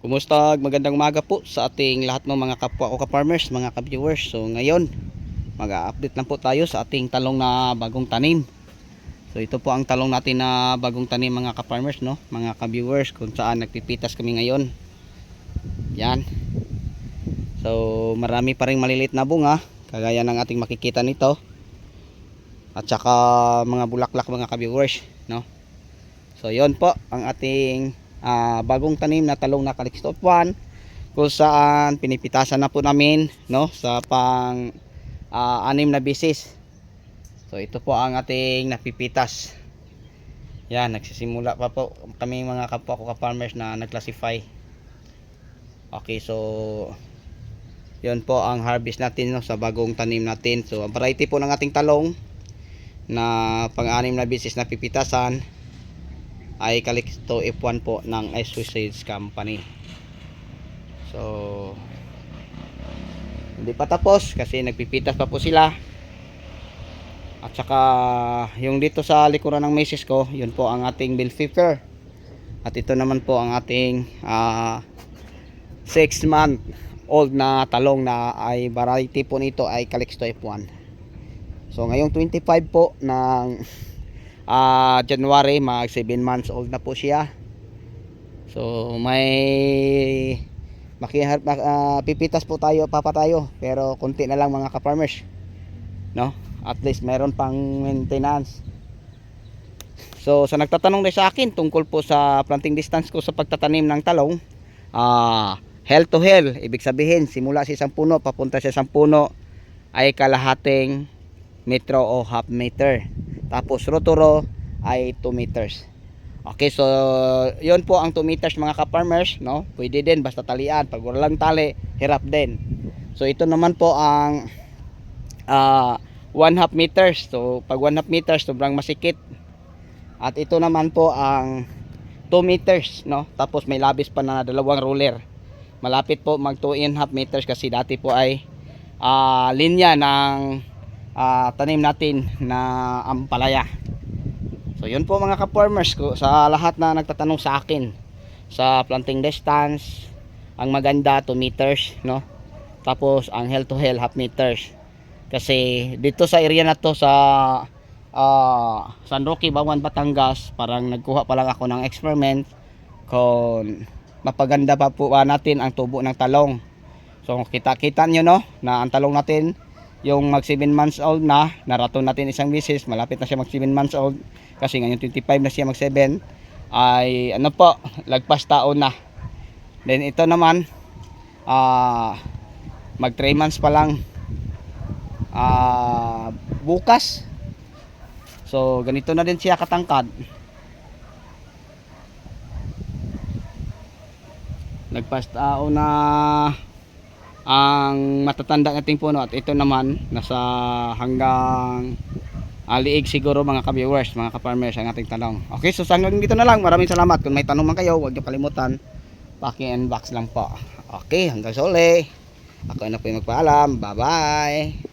Kumusta? Magandang umaga po sa ating lahat ng mga kapwa ko ka-farmers, mga ka-viewers. So ngayon, mag-update lang po tayo sa ating talong na bagong tanim. So ito po ang talong natin na bagong tanim mga ka-farmers, no? Mga ka-viewers, kung saan nagpipitas kami ngayon. Yan. So marami pa ring maliliit na bunga, kagaya ng ating makikita nito. At saka mga bulaklak mga ka-viewers, no? So yon po ang ating bagong tanim na talong na Calixto F1, kung saan pinipitasan na po namin, no, sa pang 6 na bisis. So ito po ang ating napipitas. Yan, nagsisimula pa po kami mga kapwa ko ka-farmers na nag-classify. Okay, so yon po ang harvest natin, no, sa bagong tanim natin. So ang variety po ng ating talong na pang 6 na bisis na pipitasan ay Calixto F1 po ng Swiss Seeds Company. So hindi pa tapos kasi nagpipitas pa po sila. At saka yung dito sa likuran ng misis ko, yun po ang ating bell pepper. At ito naman po ang ating 6 month old na talong na ay variety po nito ay Calixto F1. So ngayong 25 po ng January, mag 7 months old na po siya. So may pipitas po tayo, papa tayo, pero konti na lang mga ka-farmers, no? At least meron pang maintenance. So sa nagtatanong rin sa akin tungkol po sa planting distance ko sa pagtatanim ng talong, hill to hill, ibig sabihin simula sa isang puno papunta sa isang puno ay kalahating metro o half meter. Tapos row to row ay 2 meters. Okay, so yun po ang 2 meters mga ka-farmers, no? Pwede din basta talian. Pag walang tali, hirap din. So ito naman po ang 1/2 meters. So pag 1/2 meters sobrang masikip. At ito naman po ang 2 meters, no? Tapos may labis pa na 2 ruler. Malapit po mag 2.5 meters kasi dati po ay linya ng tanim natin na ampalaya. So yun po mga ka-farmers ko, sa lahat na nagtatanong sa akin sa planting distance, ang maganda 2 meters, no? Tapos ang hill to hill half meters. Kasi dito sa area na to sa San Roque, Bawan, Batangas, parang nagkuha pa lang ako ng experiment kung mapaganda pa po natin ang tubo ng talong. So kita-kita nyo, no, na ang talong natin yung mag 7 months old na, naraton natin isang bisis, malapit na siya mag 7 months old kasi ngayon 25 na siya mag 7, ay ano po, lagpas taon na. Then ito naman mag 3 months pa lang bukas. So ganito na din siya katangkad, lagpas taon na ang matatanda nating puno. At ito naman nasa hanggang liig siguro mga ka-viewers, mga ka-farmers ang ating talong. Okay, so hanggang dito na lang. Maraming salamat. Kung may tanong man kayo, huwag niyo kalimutan, paki-inbox lang po. Okay, hanggang sa uli. Ako na po yung magpaalam. Bye bye.